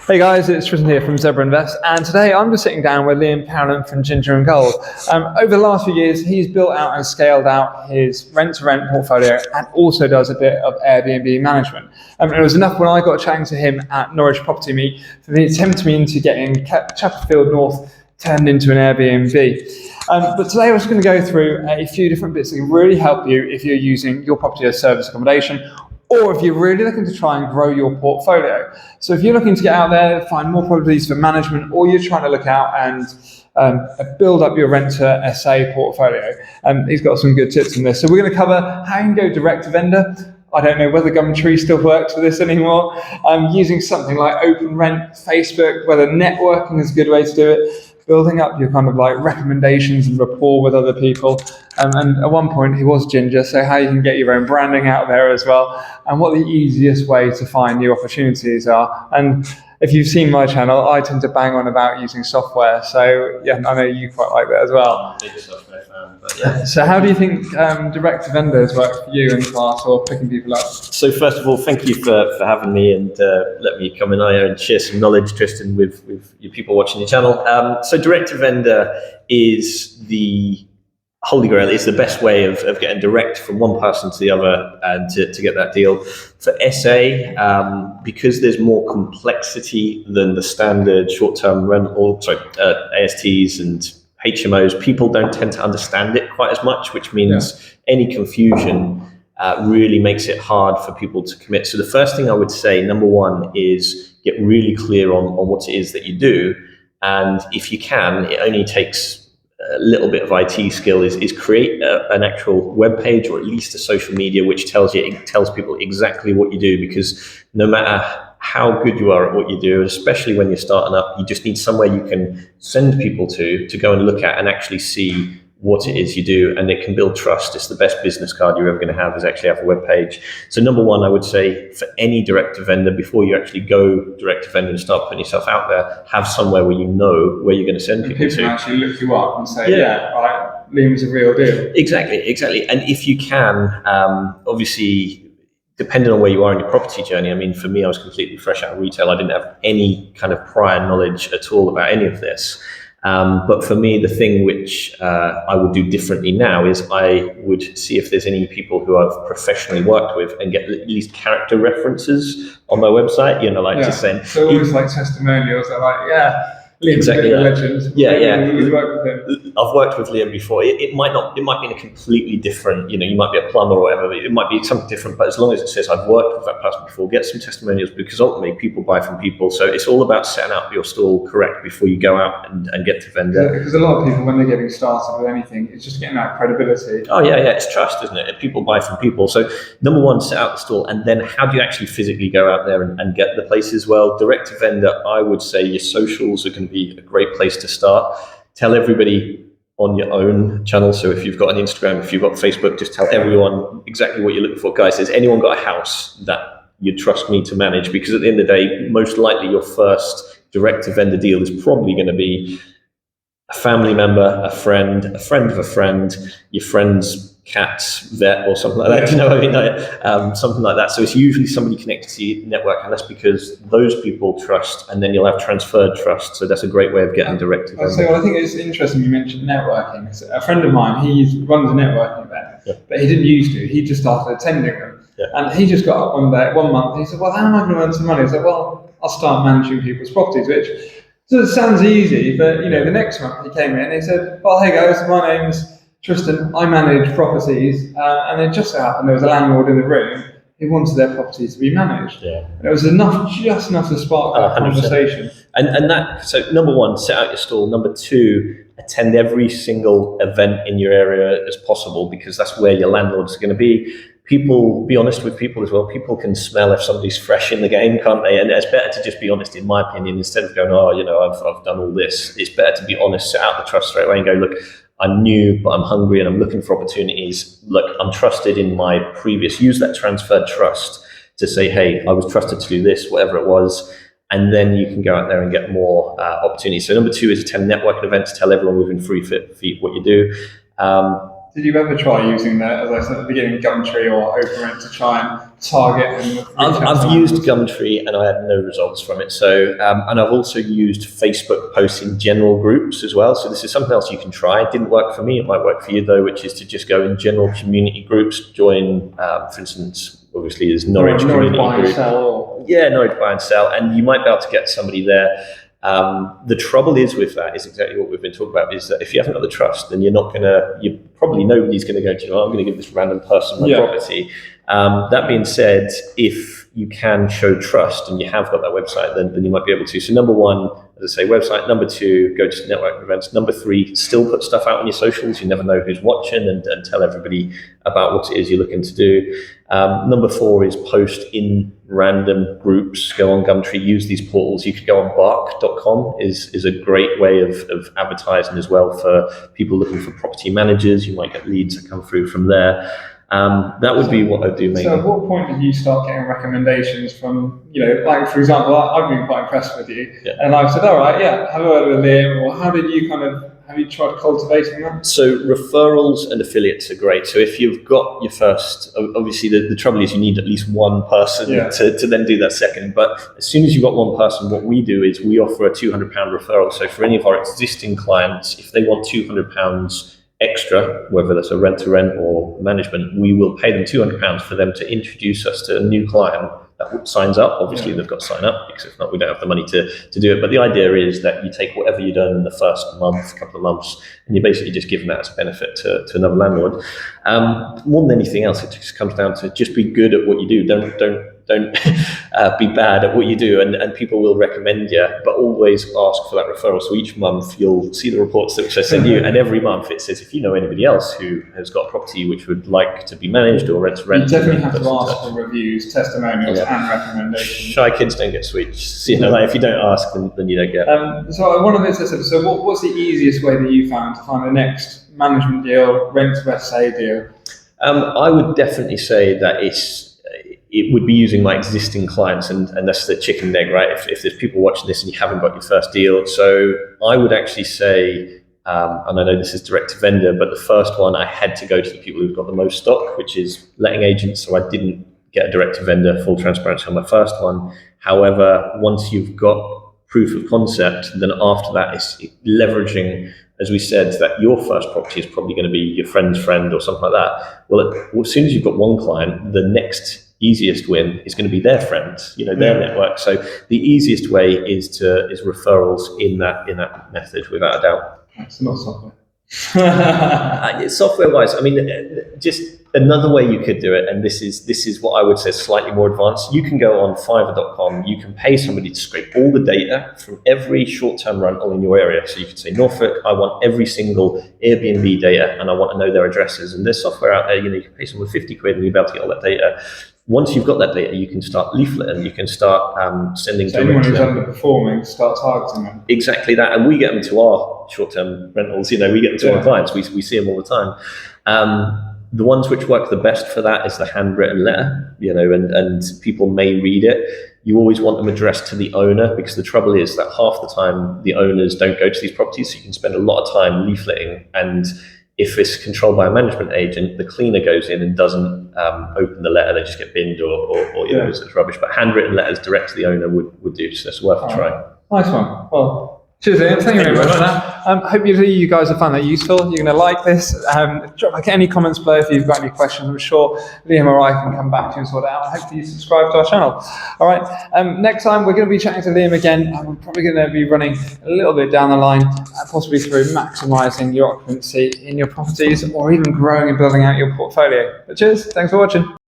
Hey guys, it's Tristan here from Zebra Invest, and today I'm just sitting down with Liam Carolan from Ginger and Gold. Over the last few years, he's built out and scaled out his rent-to-rent portfolio and also does a bit of Airbnb management. It was enough when I got chatting to him at Norwich Property Meet for me to tempt me into getting Chesterfield North turned into an Airbnb. But today I was going to go through a few different bits that can really help you if you're using your property as service accommodation, or if you're really looking to try and grow your portfolio. So if you're looking to get out there, find more properties for management, or you're trying to look out and build up your rent-to-SA portfolio, he's got some good tips on this. So we're going to cover how you can go direct to vendor. I don't know whether Gumtree still works for this anymore. Using something like Open Rent, Facebook, whether networking is a good way to do it. Building up your kind of like recommendations and rapport with other people. And at one point he was Ginger, so how you can get your own branding out there as well, and what the easiest way to find new opportunities are. And if you've seen my channel, I tend to bang on about using software, so yeah, I know you quite like that as well. I'm a big software fan, but yeah. So how do you think direct to vendors work for you in class, or picking people up? So first of all, thank you for having me and let me come in here and share some knowledge, Tristan, with you people watching your channel. So direct to vendor is the holy grail. It's the best way of getting direct from one person to the other and to get that deal. For SA, because there's more complexity than the standard short-term rental, ASTs and HMOs, people don't tend to understand it quite as much, which means any confusion really makes it hard for people to commit. So the first thing I would say, number one, is get really clear on what it is that you do. And if you can, it only takes a little bit of IT skill, is create an actual web page, or at least a social media, which tells people exactly what you do, because no matter how good you are at what you do, especially when you're starting up, you just need somewhere you can send people to go and look at and actually see what it is you do, and it can build trust. It's the best business card you're ever going to have, is actually have a web page. So number one, I would say for any direct to vendor, before you actually go direct to vendor and start putting yourself out there, have somewhere where you know where you're going to send people to. People can actually look you up and say, right, Liam's a real deal. Exactly. And if you can, obviously, depending on where you are in your property journey, I mean, for me, I was completely fresh out of retail. I didn't have any kind of prior knowledge at all about any of this. But for me, the thing which I would do differently now is I would see if there's any people who I've professionally worked with and get at least character references on my website, just saying. So almost like testimonials, they're like, Liam's exactly, a legend. You've worked with him. I've worked with Liam before. It might be in a completely different, you might be a plumber or whatever, it might be something different, but as long as it says I've worked with that person before, get some testimonials, because ultimately people buy from people. So it's all about setting up your stall correct before you go out and get to vendor. Yeah, because a lot of people, when they're getting started with anything, it's just getting that credibility. Oh yeah, it's trust, isn't it? People buy from people. So number one, set out the stall, and then how do you actually physically go out there and get the places? Well, direct to vendor, I would say your socials are going to be a great place to start. Tell everybody on your own channel. So if you've got an Instagram, if you've got Facebook, just tell everyone exactly what you're looking for. Guys, has anyone got a house that you trust me to manage? Because at the end of the day, most likely your first direct to vendor deal is probably going to be a family member, a friend of a friend, your friend's cat's vet or something like that. Do you know what I mean? Something like that. So it's usually somebody connected to your network, and that's because those people trust, and then you'll have transferred trust. So that's a great way of getting direct to them. So I think it's interesting you mentioned networking. A friend of mine, he runs a networking event, but he didn't used to. He just started attending them. And he just got up one month, and he said, well, how am I going to earn some money? I said, well, I'll start managing people's properties, which so it sounds easy, but the next month he came in and he said, well, hey guys, my name's Tristan, I manage properties, and it just so happened there was a landlord in the room who wanted their properties to be managed. And it was just enough to spark that conversation. And that, so number one, set out your stall. Number two, attend every single event in your area as possible, because that's where your landlords are going to be. People, be honest with people as well. People can smell if somebody's fresh in the game, can't they? And it's better to just be honest, in my opinion, instead of going, I've done all this. It's better to be honest, set out the trust straight away and go, look, I'm new, but I'm hungry and I'm looking for opportunities. Look, I'm trusted in my previous, use that transferred trust to say, hey, I was trusted to do this, whatever it was. And then you can go out there and get more opportunities. So number two is attend networking events, tell everyone within 3 feet what you do. Did you ever try using as I said at the beginning, Gumtree or OpenRent to try and target and I've used Gumtree and I had no results from it. So, and I've also used Facebook posts in general groups as well. So this is something else you can try. It didn't work for me. It might work for you though, which is to just go in general community groups, join, for instance, obviously there's Norwich community group. Norwich buy and sell, and you might be able to get somebody there. The trouble is with that is exactly what we've been talking about, is that if you haven't got the trust, then nobody's going to go to I'm going to give this random person my property. That being said, if you can show trust and you have got that website, then you might be able to. So number one, as I say, website. Number two, go to network events. Number three, still put stuff out on your socials. You never know who's watching, and tell everybody about what it is you're looking to do. Number four is post in random groups. Go on Gumtree, use these portals. You could go on bark.com is a great way of advertising as well for people looking for property managers. You might get leads that come through from there. That would be what I do mainly. So at what point did you start getting recommendations from, like for example, I've been quite impressed with you, and I've said, all right, have a word with Liam, or how did you have you tried cultivating that? So referrals and affiliates are great. So if you've got your first, obviously the trouble is you need at least one person to then do that second. But as soon as you've got one person, what we do is we offer a £200 referral. So for any of our existing clients, if they want £200 extra, whether that's a rent-to-rent or management, we will pay them £200 for them to introduce us to a new client that signs up. Obviously, they've got to sign up, because if not, we don't have the money to do it. But the idea is that you take whatever you've done in the first month, couple of months, and you're basically just giving that as a benefit to another landlord. More than anything else, it just comes down to just be good at what you do. Don't be bad at what you do, and people will recommend you, but always ask for that referral. So each month you'll see the reports which I send you, and every month it says, if you know anybody else who has got a property which would like to be managed or rent to rent, you definitely have to ask for reviews, testimonials, and recommendations. Shy kids don't get sweets. So, if you don't ask, then you don't get. So one of the bits I said, so what's the easiest way that you found to find the next management deal, rent to SA deal? I would definitely say that it would be using my existing clients, and that's the chicken and egg, right? If there's people watching this and you haven't got your first deal. So I would actually say, and I know this is direct to vendor, but the first one I had to go to the people who've got the most stock, which is letting agents. So I didn't get a direct to vendor, full transparency on my first one. However, once you've got proof of concept, then after that it's leveraging, as we said, that your first property is probably going to be your friend's friend or something like that. Well, as soon as you've got one client, the next easiest win is going to be their friends, their network. So the easiest way is referrals in that method, without a doubt. It's not software. Software wise, just another way you could do it, and this is what I would say is slightly more advanced. You can go on Fiverr.com. You can pay somebody to scrape all the data from every short-term rental in your area. So you could say, Norfolk, I want every single Airbnb data, and I want to know their addresses. And there's software out there. You can pay someone 50 quid, and you'll be able to get all that data. Once you've got that data, you can start leafleting. You can start sending. So anyone who's underperforming, start targeting them. Exactly that, and we get them to our short-term rentals. We get them to our clients. We see them all the time. The ones which work the best for that is the handwritten letter. And people may read it. You always want them addressed to the owner, because the trouble is that half the time the owners don't go to these properties, so you can spend a lot of time leafleting. And if it's controlled by a management agent, the cleaner goes in and doesn't open the letter. They just get binned or it's rubbish. But handwritten letters direct to the owner would do, so it's worth a try. Nice one. Well, cheers, Liam. Thank you very much for that. Hope you guys have found that useful. You're going to like this. Drop any comments below if you've got any questions. I'm sure Liam or I can come back to you and sort it out. I hope you subscribe to our channel. All right. Next time we're going to be chatting to Liam again. We're probably going to be running a little bit down the line, possibly through maximising your occupancy in your properties, or even growing and building out your portfolio. But cheers. Thanks for watching.